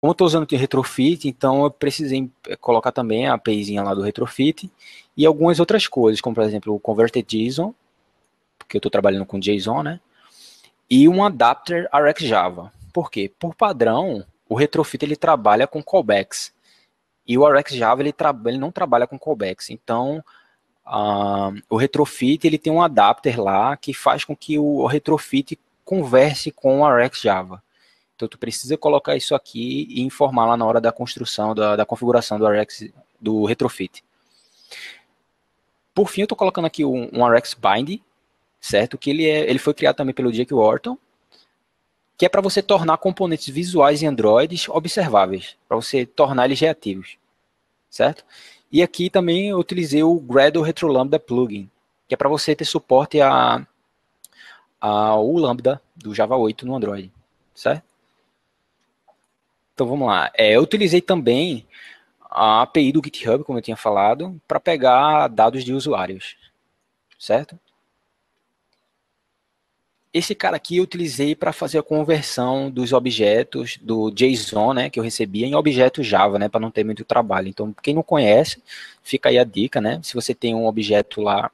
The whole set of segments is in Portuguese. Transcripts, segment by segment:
Como eu estou usando aqui o Retrofit, então eu precisei colocar também a APIzinha lá do Retrofit e algumas outras coisas, como por exemplo o Converted JSON, porque eu estou trabalhando com JSON, né? E um adapter RxJava. Por quê? Por padrão, o Retrofit ele trabalha com callbacks e o RxJava ele não trabalha com callbacks. Então, o Retrofit ele tem um adapter lá que faz com que o Retrofit converse com o RxJava. Então, tu precisa colocar isso aqui e informar lá na hora da construção, da configuração do Retrofit. Por fim, eu estou colocando aqui um RxBind, certo? Que ele foi criado também pelo Jake Wharton, que é para você tornar componentes visuais em Android observáveis, para você tornar eles reativos, certo? E aqui também eu utilizei o Gradle RetroLambda Plugin, que é para você ter suporte ao Lambda do Java 8 no Android, certo? Então vamos lá. Eu utilizei também a API do GitHub, como eu tinha falado, para pegar dados de usuários, certo? Esse cara aqui eu utilizei para fazer a conversão dos objetos do JSON, né, que eu recebia em objeto Java, né, para não ter muito trabalho. Então, quem não conhece, fica aí a dica, né? Se você tem um objeto lá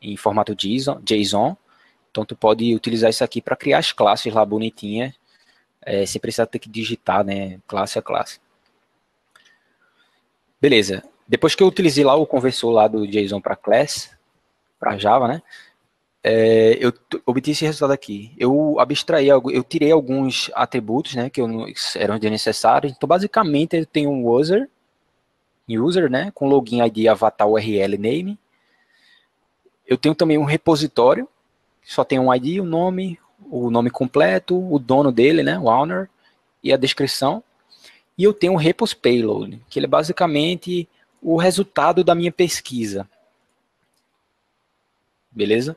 em formato JSON, então tu pode utilizar isso aqui para criar as classes lá bonitinhas, sem precisar ter que digitar, né, classe a classe. Beleza. Depois que eu utilizei lá o conversor lá do JSON para class, para Java, né? Eu obtive esse resultado aqui. Eu abstraí, eu tirei alguns atributos, né, que eram desnecessários. Então, basicamente, eu tenho um user, né, com login, ID, avatar, URL, name. Eu tenho também um repositório, que só tem um ID, o nome completo, o dono dele, né, o owner, e a descrição. E eu tenho um repos payload, que ele é basicamente o resultado da minha pesquisa. Beleza?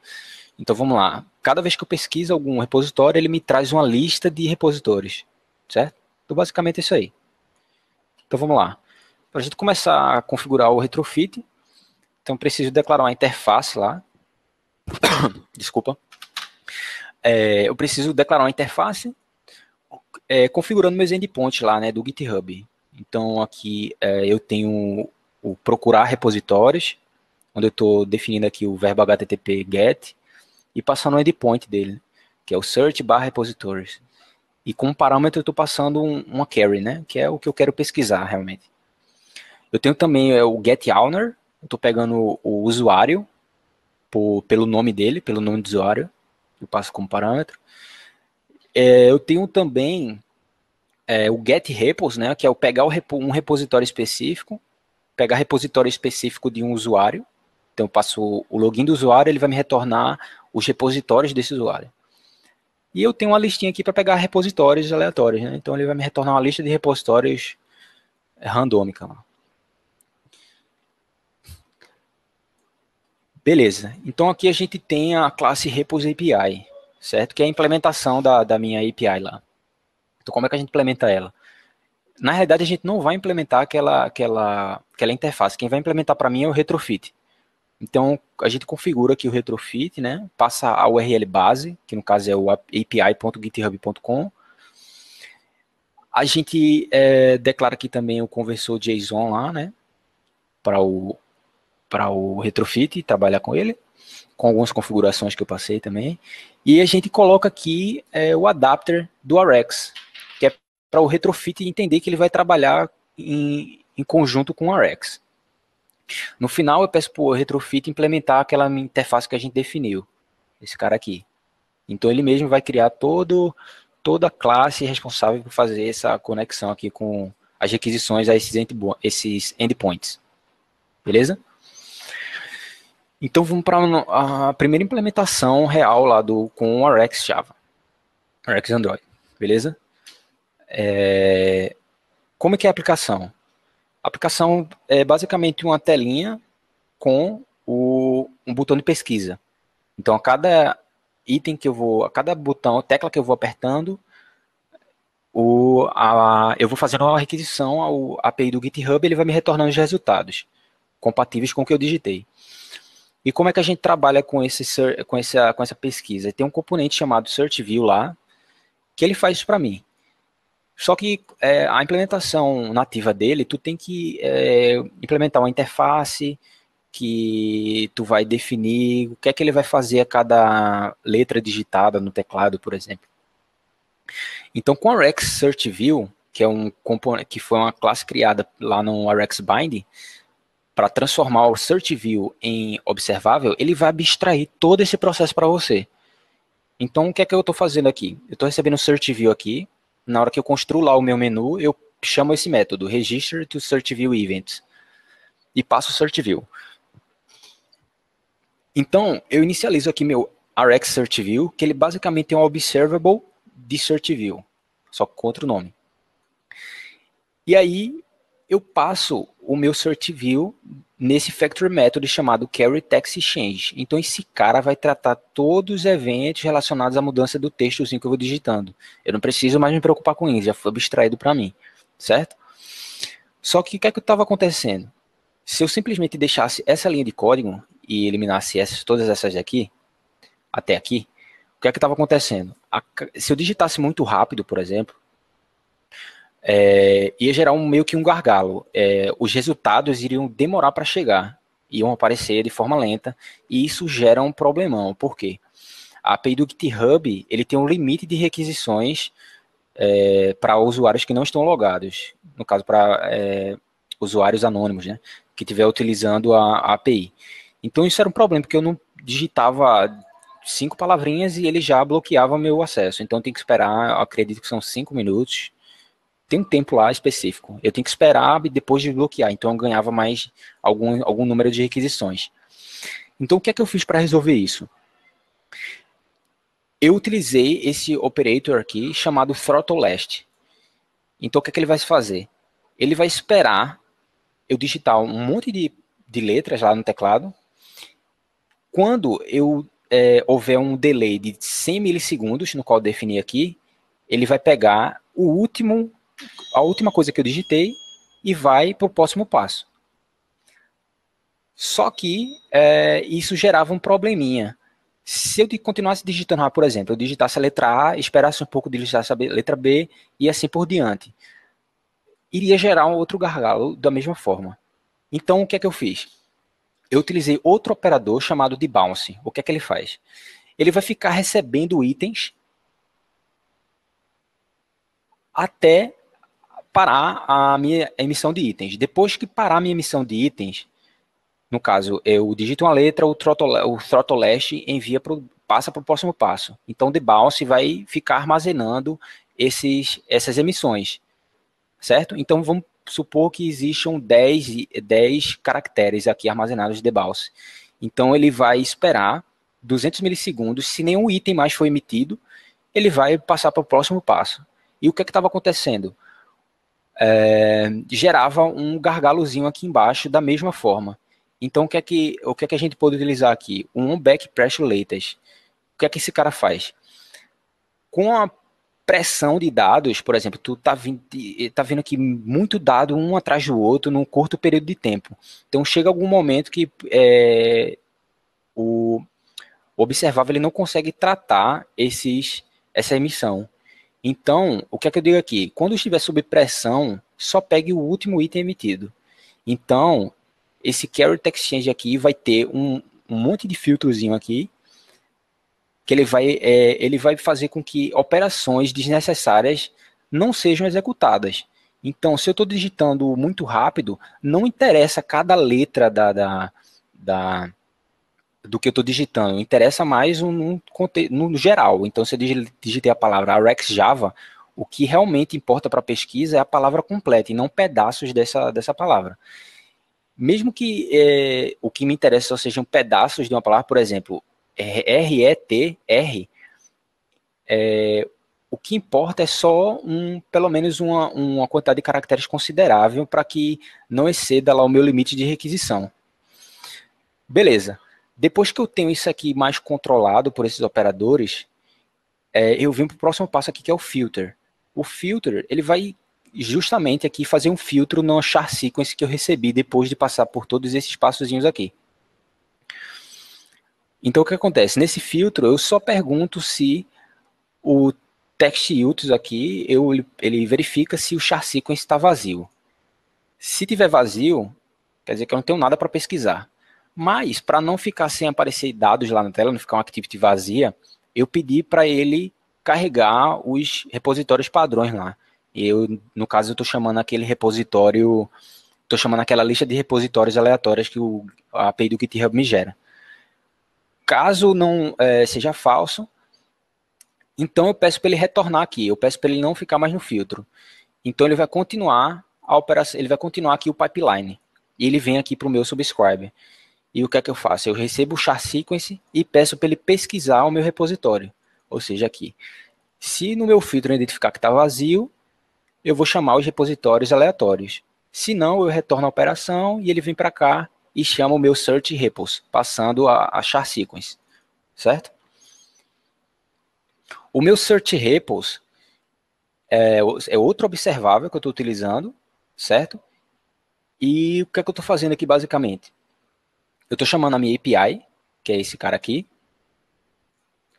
Então vamos lá. Cada vez que eu pesquiso algum repositório, ele me traz uma lista de repositórios, certo? Então basicamente é isso aí. Então vamos lá. Para a gente começar a configurar o retrofit, então eu preciso declarar uma interface lá. Desculpa. Eu preciso declarar uma interface configurando meus endpoints lá, né, do GitHub. Então aqui eu tenho o procurar repositórios, onde eu estou definindo aqui o verbo http get e passando o endpoint dele, que é o search barra repositories. E como parâmetro eu estou passando uma query, né, que é o que eu quero pesquisar realmente. Eu tenho também o getOwner, eu estou pegando o usuário pelo nome dele, pelo nome do usuário, eu passo como parâmetro. Eu tenho também o getRepos, né, que é o pegar um repositório específico, pegar repositório específico de um usuário. Então eu passo o login do usuário, ele vai me retornar os repositórios desse usuário. E eu tenho uma listinha aqui para pegar repositórios aleatórios, né? Então ele vai me retornar uma lista de repositórios randômica. Beleza. Então aqui a gente tem a classe Repos API, certo? Que é a implementação da minha API lá. Então como é que a gente implementa ela? Na realidade a gente não vai implementar aquela interface. Quem vai implementar para mim é o retrofit. Então a gente configura aqui o retrofit, né? Passa a URL base, que no caso é o api.github.com. A gente declara aqui também o conversor JSON lá, né? Para o retrofit, trabalhar com ele, com algumas configurações que eu passei também. E a gente coloca aqui o adapter do Rx, que é para o retrofit entender que ele vai trabalhar em conjunto com o Rx. No final, eu peço para o retrofit implementar aquela interface que a gente definiu, esse cara aqui. Então, ele mesmo vai criar toda a classe responsável por fazer essa conexão aqui com as requisições a esses endpoints. Beleza? Então vamos para a primeira implementação real lá com o Rx Java, Rx Android, beleza? Como é que é a aplicação? A aplicação é basicamente uma telinha com um botão de pesquisa. Então a cada item que a cada botão, tecla que eu vou apertando, eu vou fazendo uma requisição ao API do GitHub, ele vai me retornando os resultados compatíveis com o que eu digitei. E como é que a gente trabalha com essa pesquisa? Tem um componente chamado Search View lá, que ele faz isso para mim. Só que a implementação nativa dele, tu tem que implementar uma interface que tu vai definir o que é que ele vai fazer a cada letra digitada no teclado, por exemplo. Então, com a Rex Search View, que é um componente que foi uma classe criada lá no Rex Bind, para transformar o Search View em observável, ele vai abstrair todo esse processo para você. Então, o que é que eu estou fazendo aqui? Eu estou recebendo o Search View aqui. Na hora que eu construo lá o meu menu, eu chamo esse método, Register to Search View Events, e passo o Search View. Então, eu inicializo aqui meu Rx Search View, que ele basicamente é um observable de Search View, só com outro nome. E aí, eu passo o meu Search View nesse Factory Method chamado Carry Text Exchange. Então, esse cara vai tratar todos os eventos relacionados à mudança do textozinho que eu vou digitando. Eu não preciso mais me preocupar com isso, já foi abstraído para mim, certo? Só que o que é que estava acontecendo? Se eu simplesmente deixasse essa linha de código e eliminasse todas essas daqui, até aqui, o que é que estava acontecendo? Se eu digitasse muito rápido, por exemplo, ia gerar meio que um gargalo. Os resultados iriam demorar para chegar, iam aparecer de forma lenta, e isso gera um problemão. Por quê? A API do GitHub ele tem um limite de requisições para usuários que não estão logados. No caso, para usuários anônimos, né, que estiver utilizando a API. Então isso era um problema, porque eu não digitava 5 palavrinhas e ele já bloqueava meu acesso. Então tem que esperar, acredito que são 5 minutos. Tem um tempo lá específico. Eu tenho que esperar depois de bloquear. Então eu ganhava mais algum número de requisições. Então o que é que eu fiz para resolver isso? Eu utilizei esse operator aqui chamado throttle last. Então o que é que ele vai fazer? Ele vai esperar eu digitar um monte de letras lá no teclado. Quando houver um delay de 100 milissegundos, no qual eu defini aqui, ele vai pegar a última coisa que eu digitei e vai para o próximo passo. Só que isso gerava um probleminha. Se eu continuasse digitando lá, por exemplo, eu digitasse a letra A, esperasse um pouco de digitar a letra B e assim por diante, iria gerar um outro gargalo da mesma forma. Então, o que é que eu fiz? Eu utilizei outro operador chamado de bounce. O que é que ele faz? Ele vai ficar recebendo itens até parar a minha emissão de itens. Depois que parar a minha emissão de itens, no caso, eu digito uma letra, o throttle last passa para o próximo passo. Então, o debounce vai ficar armazenando essas emissões, certo? Então, vamos supor que existam 10 caracteres aqui armazenados de debounce. Então, ele vai esperar 200 milissegundos, se nenhum item mais foi emitido, ele vai passar para o próximo passo. E o que estava acontecendo? Gerava um gargalozinho aqui embaixo da mesma forma. Então, o que é que a gente pode utilizar aqui? Um back pressure latest. O que é que esse cara faz? Com a pressão de dados, por exemplo, tu tá vendo aqui muito dado um atrás do outro num curto período de tempo. Então, chega algum momento que o observável ele não consegue tratar essa emissão. Então, o que é que eu digo aqui? Quando estiver sob pressão, só pegue o último item emitido. Então, esse Carry Text Exchange aqui vai ter um monte de filtrozinho aqui, que ele vai fazer com que operações desnecessárias não sejam executadas. Então, se eu estou digitando muito rápido, não interessa cada letra do que eu estou digitando, interessa mais no geral. Então, se eu digitei a palavra Rex Java, o que realmente importa para a pesquisa é a palavra completa e não pedaços dessa palavra. Mesmo que o que me interessa só sejam pedaços de uma palavra, por exemplo, RETR, o que importa é só pelo menos uma quantidade de caracteres considerável para que não exceda lá o meu limite de requisição. Beleza. Depois que eu tenho isso aqui mais controlado por esses operadores, eu vim para o próximo passo aqui, que é o filter. O filter, ele vai justamente aqui fazer um filtro no char sequence que eu recebi depois de passar por todos esses passozinhos aqui. Então, o que acontece? Nesse filtro, eu só pergunto se text utils aqui, ele verifica se o char sequence está vazio. Se tiver vazio, quer dizer que eu não tenho nada para pesquisar. Mas, para não ficar sem aparecer dados lá na tela, não ficar uma activity vazia, eu pedi para ele carregar os repositórios padrões lá. No caso, eu estou chamando aquele repositório, estou chamando aquela lista de repositórios aleatórios que a API do GitHub me gera. Caso não seja falso, então eu peço para ele retornar aqui, eu peço para ele não ficar mais no filtro. Então ele vai continuar a operação, ele vai continuar aqui o pipeline. E ele vem aqui para o meu subscribe. E o que é que eu faço? Eu recebo o char sequence e peço para ele pesquisar o meu repositório. Ou seja, aqui. Se no meu filtro eu identificar que está vazio, eu vou chamar os repositórios aleatórios. Se não, eu retorno a operação e ele vem para cá e chama o meu search repos, passando a char sequence. Certo? O meu search repos é outro observável que eu estou utilizando, certo? E o que é que eu estou fazendo aqui basicamente? Eu estou chamando a minha API, que é esse cara aqui,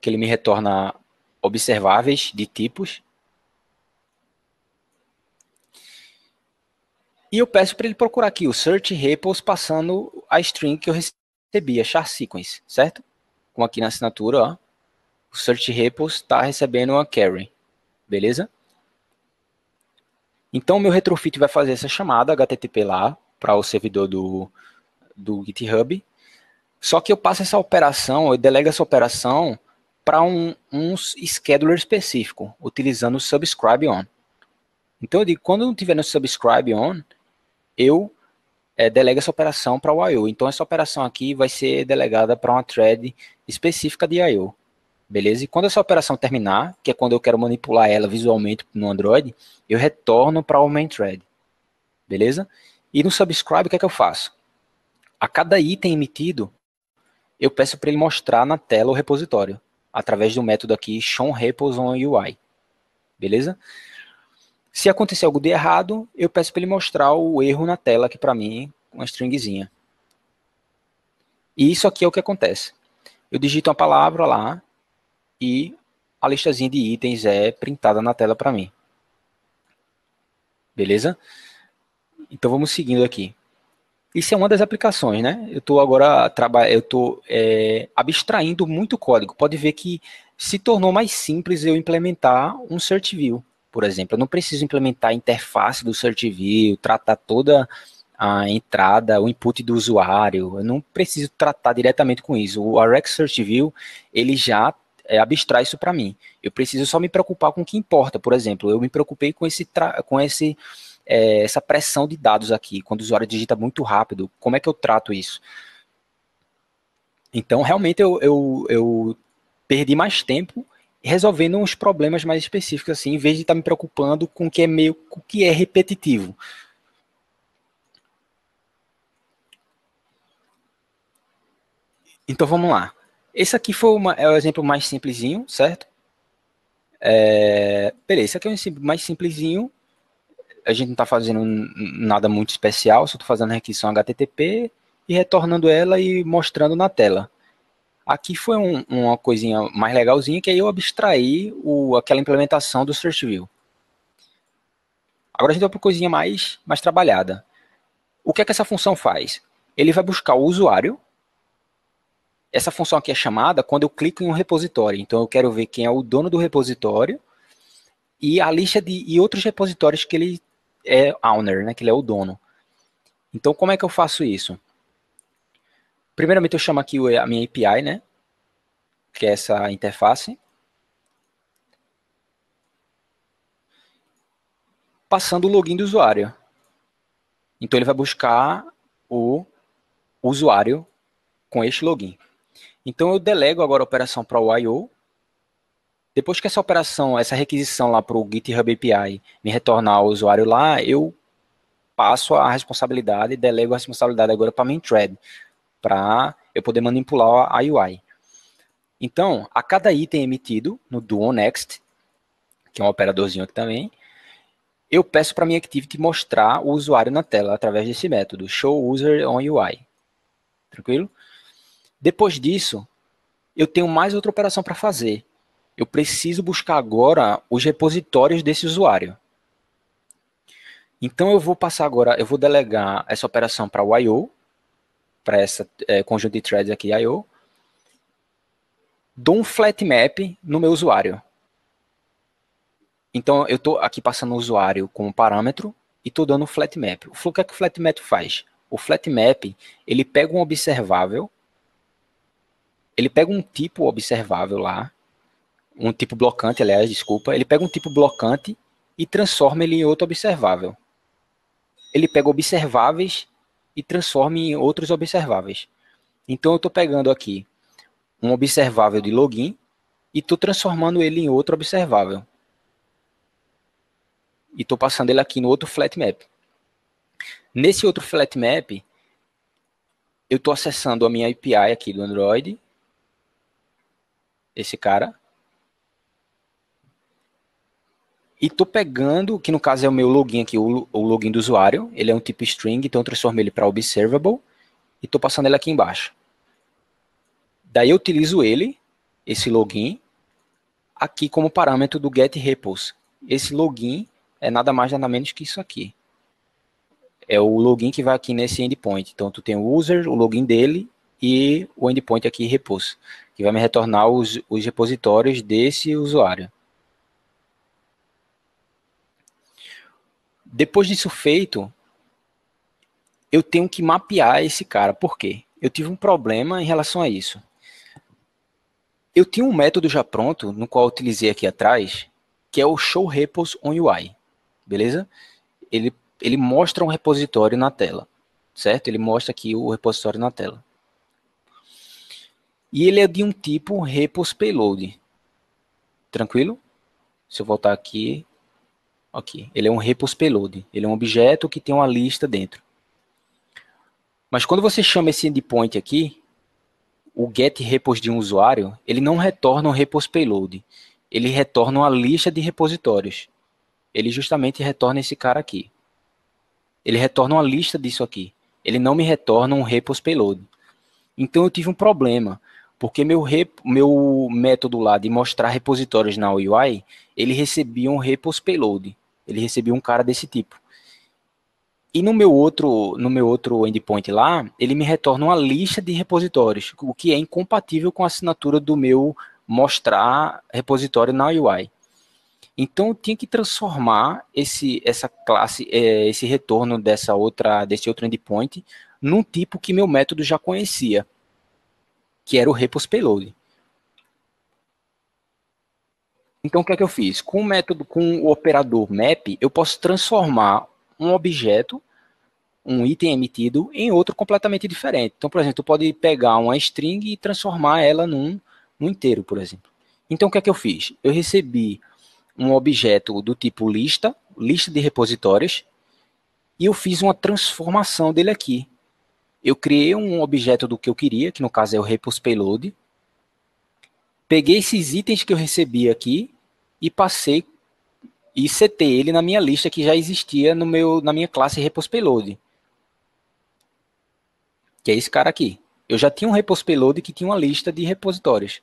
que ele me retorna observáveis de tipos. E eu peço para ele procurar aqui o search repos passando a string que eu recebi, a char sequence, certo? Como aqui na assinatura, ó, o search repos está recebendo uma carry, beleza? Então, o meu retrofit vai fazer essa chamada HTTP lá para o servidor do GitHub. Só que eu passo essa operação, eu delego essa operação para um scheduler específico, utilizando o subscribe on. Então, eu digo, quando não tiver no subscribe on, eu delego essa operação para o I/O. Então, essa operação aqui vai ser delegada para uma thread específica de I/O. Beleza? E quando essa operação terminar, que é quando eu quero manipular ela visualmente no Android, eu retorno para o main thread. Beleza? E no subscribe, o que é que eu faço? A cada item emitido, eu peço para ele mostrar na tela o repositório, através do método aqui showRepos_on_UI. Beleza? Se acontecer algo de errado, eu peço para ele mostrar o erro na tela aqui para mim, uma stringzinha. E isso aqui é o que acontece. Eu digito uma palavra lá, e a listazinha de itens é printada na tela para mim. Beleza? Então vamos seguindo aqui. Isso é uma das aplicações, né? Eu estou agora abstraindo muito código. Pode ver que se tornou mais simples eu implementar um Search View, por exemplo. Eu não preciso implementar a interface do Search View, tratar toda a entrada, o input do usuário. Eu não preciso tratar diretamente com isso. O Rx Search View, ele já abstrai isso para mim. Eu preciso só me preocupar com o que importa. Por exemplo, eu me preocupei com essa pressão de dados aqui, quando o usuário digita muito rápido, como é que eu trato isso? Então, realmente, eu perdi mais tempo resolvendo uns problemas mais específicos, assim, em vez de estar me preocupando com o que com o que é repetitivo. Então, vamos lá. Esse aqui é o exemplo mais simplesinho, certo? Beleza, esse aqui é o exemplo mais simplesinho. A gente não está fazendo nada muito especial, só estou fazendo a requisição HTTP e retornando ela e mostrando na tela. Aqui foi uma coisinha mais legalzinha, que aí eu abstraí aquela implementação do Search View. Agora a gente vai para uma coisinha mais trabalhada. O que é que essa função faz? Ele vai buscar o usuário. Essa função aqui é chamada quando eu clico em um repositório. Então eu quero ver quem é o dono do repositório e a lista e outros repositórios que ele é owner, né, que ele é o dono. Então como é que eu faço isso? Primeiramente eu chamo aqui a minha API, né, que é essa interface, passando o login do usuário. Então ele vai buscar o usuário com este login. Então eu delego agora a operação para o I/O. Depois que essa operação, essa requisição lá para o GitHub API me retornar o usuário lá, eu passo a responsabilidade, delego a responsabilidade agora para a main thread, para eu poder manipular a UI. Então, a cada item emitido no doOnNext, que é um operadorzinho aqui também, eu peço para a minha activity mostrar o usuário na tela através desse método, showUserOnUI. Tranquilo? Depois disso, eu tenho mais outra operação para fazer, eu preciso buscar agora os repositórios desse usuário. Então eu vou passar agora, eu vou delegar essa operação para o I/O, para essa conjunto de threads aqui I/O, dou um flat map no meu usuário. Então eu estou aqui passando o usuário como parâmetro e estou dando um flat map. O que é que o flat map faz? O flat map, ele pega um observável, ele pega um tipo observável lá, um tipo blocante, aliás, desculpa, ele pega um tipo blocante e transforma ele em outro observável. Ele pega observáveis e transforma em outros observáveis. Então eu estou pegando aqui um observável de login e estou transformando ele em outro observável. E estou passando ele aqui no outro flat map. Nesse outro flat map, eu estou acessando a minha API aqui do Android, esse cara, e estou pegando, que no caso é o meu login aqui, o login do usuário, ele é um tipo string, então eu transformo ele para observable, e estou passando ele aqui embaixo. Daí eu utilizo ele, esse login, aqui como parâmetro do getRepos. Esse login é nada mais nada menos que isso aqui. É o login que vai aqui nesse endpoint. Então tu tem o user, o login dele e o endpoint aqui repos, que vai me retornar os repositórios desse usuário. Depois disso feito, eu tenho que mapear esse cara. Por quê? Eu tive um problema em relação a isso. Eu tinha um método já pronto, no qual eu utilizei aqui atrás, que é o showReposOnUI. Beleza? Ele mostra um repositório na tela. Certo? Ele mostra aqui o repositório na tela. E ele é de um tipo repos payload. Tranquilo? Se eu voltar aqui, ok. Ele é um repos payload. Ele é um objeto que tem uma lista dentro. Mas quando você chama esse endpoint aqui, o getRepos de um usuário, ele não retorna um repos payload. Ele retorna uma lista de repositórios. Ele justamente retorna esse cara aqui. Ele retorna uma lista disso aqui. Ele não me retorna um repos payload. Então eu tive um problema, porque meu método lá de mostrar repositórios na UI, ele recebia um repos payload. Ele recebia um cara desse tipo. E no meu outro endpoint lá, ele me retorna uma lista de repositórios, o que é incompatível com a assinatura do meu mostrar repositório na UI. Então eu tinha que transformar essa classe, esse retorno desse outro endpoint, num tipo que meu método já conhecia, que era o repos payload. Então o que é que eu fiz? Com o método, com o operador map, eu posso transformar um objeto, um item emitido, em outro completamente diferente. Então, por exemplo, tu pode pegar uma string e transformar ela num inteiro, por exemplo. Então o que é que eu fiz? Eu recebi um objeto do tipo lista de repositórios, e eu fiz uma transformação dele aqui. Eu criei um objeto do que eu queria, que no caso é o repos payload, peguei esses itens que eu recebi aqui e passei e setei ele na minha lista que já existia na minha classe repos payload, que é esse cara aqui. Eu já tinha um repos payload que tinha uma lista de repositórios.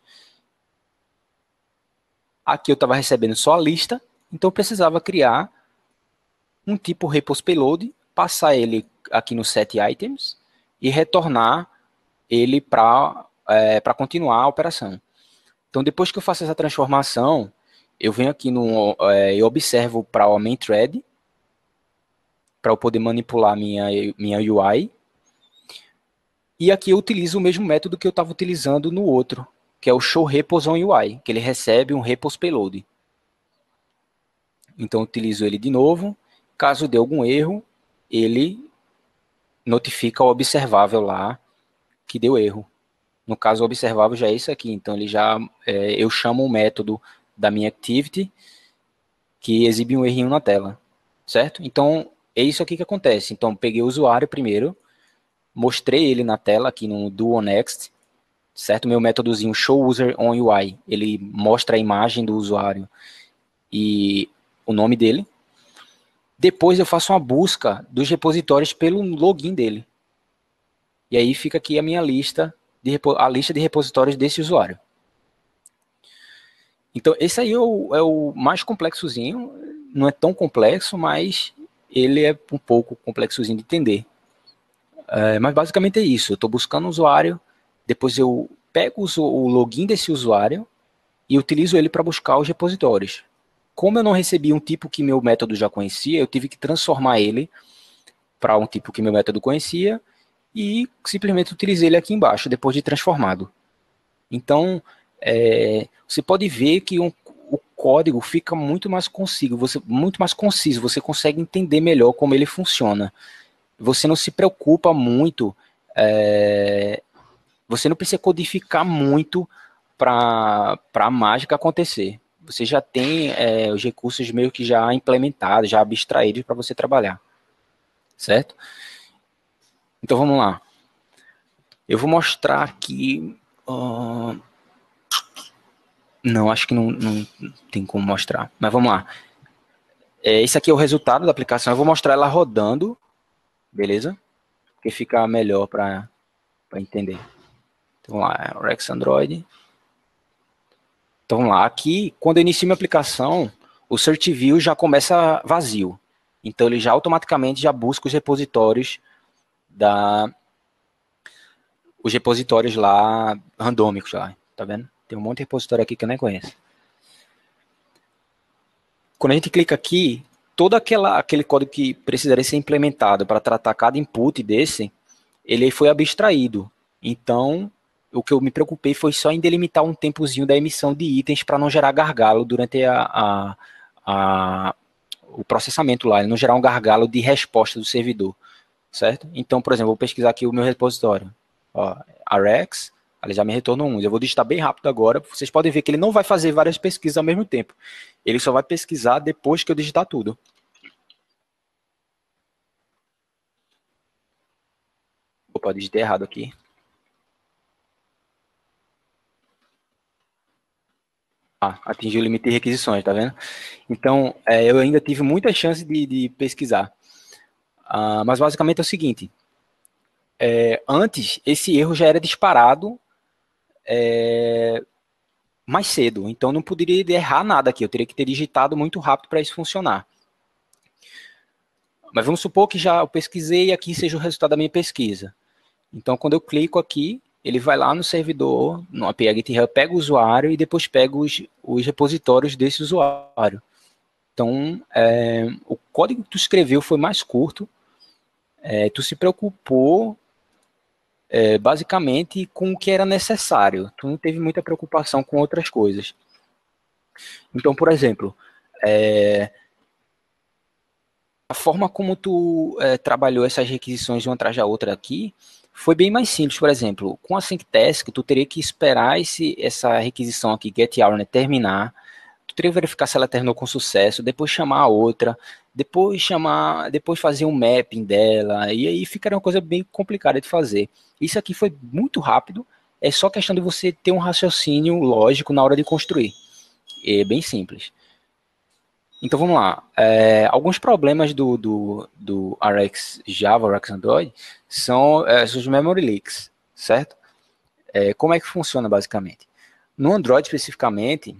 Aqui eu estava recebendo só a lista, então eu precisava criar um tipo repos payload, passar ele aqui no setItems e retornar ele para continuar a operação. Então, depois que eu faço essa transformação, eu venho aqui eu observo para o main thread, para eu poder manipular minha UI. E aqui eu utilizo o mesmo método que eu estava utilizando no outro, que é o showReposOnUI, que ele recebe um repos payload. Então, eu utilizo ele de novo. Caso dê algum erro, ele notifica o observável lá que deu erro. No caso, o observável já é isso aqui. Então, eu chamo o método da minha activity que exibe um errinho na tela, certo? Então, é isso aqui que acontece. Então, peguei o usuário primeiro, mostrei ele na tela aqui no doNext, certo? Meu métodozinho showUserOnUI, ele mostra a imagem do usuário e o nome dele. Depois eu faço uma busca dos repositórios pelo login dele. E aí fica aqui a minha lista de repositórios desse usuário. Então, esse aí é o mais complexozinho, não é tão complexo, mas ele é um pouco complexozinho de entender. Mas basicamente é isso, eu estou buscando um usuário, depois eu pego o login desse usuário e utilizo ele para buscar os repositórios. Como eu não recebi um tipo que meu método já conhecia, eu tive que transformar ele para um tipo que meu método conhecia e simplesmente utilizei ele aqui embaixo, depois de transformado. Então, você pode ver que o código fica muito mais conciso, você consegue entender melhor como ele funciona. Você não se preocupa muito, você não precisa codificar muito para a mágica acontecer. Você já tem os recursos meio que já implementados, já abstraídos para você trabalhar, certo? Então vamos lá. Eu vou mostrar aqui. Não, acho que não tem como mostrar. Mas vamos lá. Esse aqui é o resultado da aplicação. Eu vou mostrar ela rodando, beleza? Porque fica melhor para entender. Então vamos lá, Rex Android. Então vamos lá. Aqui, quando eu inicio minha aplicação, o Search View já começa vazio. Então ele já automaticamente já busca os repositórios lá randômicos lá, tá vendo? Tem um monte de repositório aqui que eu nem conheço. Quando a gente clica aqui, todo aquele código que precisaria ser implementado para tratar cada input desse, ele foi abstraído. Então, o que eu me preocupei foi só em delimitar um tempozinho da emissão de itens para não gerar gargalo durante o processamento lá, não gerar um gargalo de resposta do servidor, certo? Então, por exemplo, vou pesquisar aqui o meu repositório. Ó, Rex, ele já me retornou um. Eu vou digitar bem rápido agora. Vocês podem ver que ele não vai fazer várias pesquisas ao mesmo tempo. Ele só vai pesquisar depois que eu digitar tudo. Opa, digitei errado aqui. Atingiu o limite de requisições, tá vendo? Então, eu ainda tive muita chance de pesquisar. Mas basicamente é o seguinte: antes, esse erro já era disparado mais cedo, então não poderia errar nada aqui, eu teria que ter digitado muito rápido para isso funcionar. Mas vamos supor que já eu pesquisei e aqui seja o resultado da minha pesquisa. Então, quando eu clico aqui, ele vai lá no servidor, no API GitHub, pega o usuário e depois pega os repositórios desse usuário. Então, o código que tu escreveu foi mais curto, tu se preocupou basicamente com o que era necessário, tu não teve muita preocupação com outras coisas. Então, por exemplo, a forma como tu trabalhou essas requisições de uma atrás da outra aqui foi bem mais simples. Por exemplo, com a SyncTask, tu teria que esperar essa requisição aqui, getYarn, terminar. Tu teria que verificar se ela terminou com sucesso, depois chamar a outra, depois fazer um mapping dela, e aí ficaria uma coisa bem complicada de fazer. Isso aqui foi muito rápido, é só questão de você ter um raciocínio lógico na hora de construir. É bem simples. Então vamos lá. Alguns problemas do RX Java, RX Android, são os memory leaks, certo? Como é que funciona basicamente? No Android especificamente,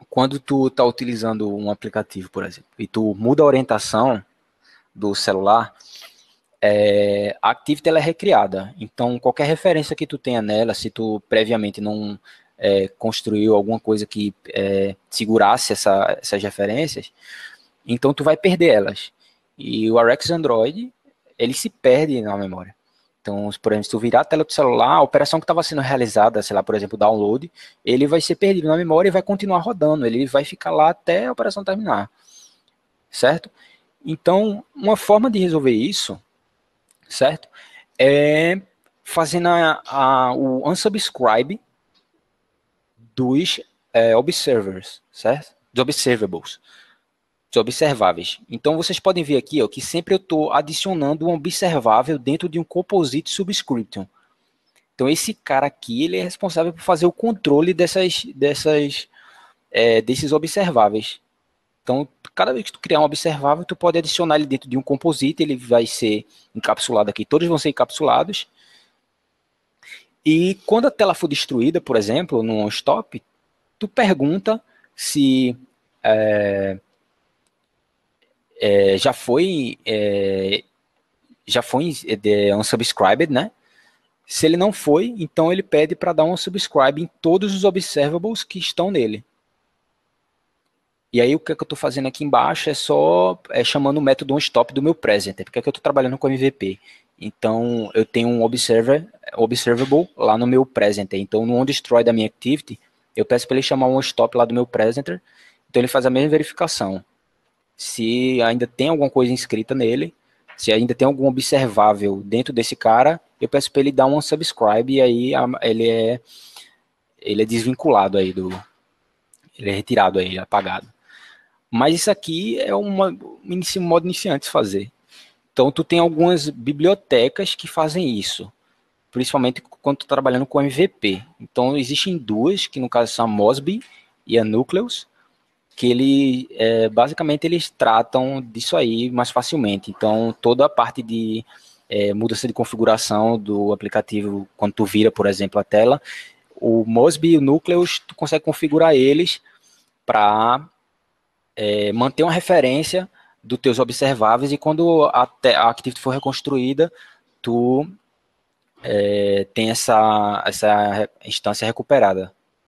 quando tu está utilizando um aplicativo, por exemplo, e tu muda a orientação do celular, a Activity ela é recriada. Então qualquer referência que tu tenha nela, se tu previamente não construiu alguma coisa que segurasse essas referências, então tu vai perder elas. E o RX Android, ele se perde na memória. Então, por exemplo, se tu virar a tela do celular, a operação que estava sendo realizada, sei lá, por exemplo, o download, ele vai ser perdido na memória e vai continuar rodando. Ele vai ficar lá até a operação terminar. Certo? Então, uma forma de resolver isso, certo? É fazendo o unsubscribe dos observers, certo? Dos observables. Observáveis. Então vocês podem ver aqui ó, que sempre eu estou adicionando um observável dentro de um composite subscription. Então esse cara aqui ele é responsável por fazer o controle desses observáveis. Então cada vez que tu criar um observável, tu pode adicionar ele dentro de um composite, ele vai ser encapsulado aqui, todos vão ser encapsulados. E quando a tela for destruída, por exemplo, no stop, tu pergunta se já foi unsubscribed, né? Se ele não foi, então ele pede para dar um unsubscribe em todos os observables que estão nele. E aí o que, é que eu estou fazendo aqui embaixo é só chamando o método onStop do meu presenter, porque é que eu estou trabalhando com MVP. Então eu tenho um observable lá no meu presenter. Então no onDestroy da minha activity, eu peço para ele chamar um onStop lá do meu presenter. Então ele faz a mesma verificação. Se ainda tem alguma coisa inscrita nele, se ainda tem algum observável dentro desse cara, eu peço para ele dar um unsubscribe e aí ele é desvinculado aí ele é retirado aí, apagado. Mas isso aqui é um modo iniciante de fazer. Então tu tem algumas bibliotecas que fazem isso, principalmente quando tu tá trabalhando com MVP. Então existem duas, que no caso são a Mosby e a Nucleus, que basicamente eles tratam disso aí mais facilmente. Então toda a parte de mudança de configuração do aplicativo, quando tu vira, por exemplo, a tela, o Mosby e o Nucleus, tu consegue configurar eles para manter uma referência dos teus observáveis e quando a activity for reconstruída, tu tem essa instância recuperada.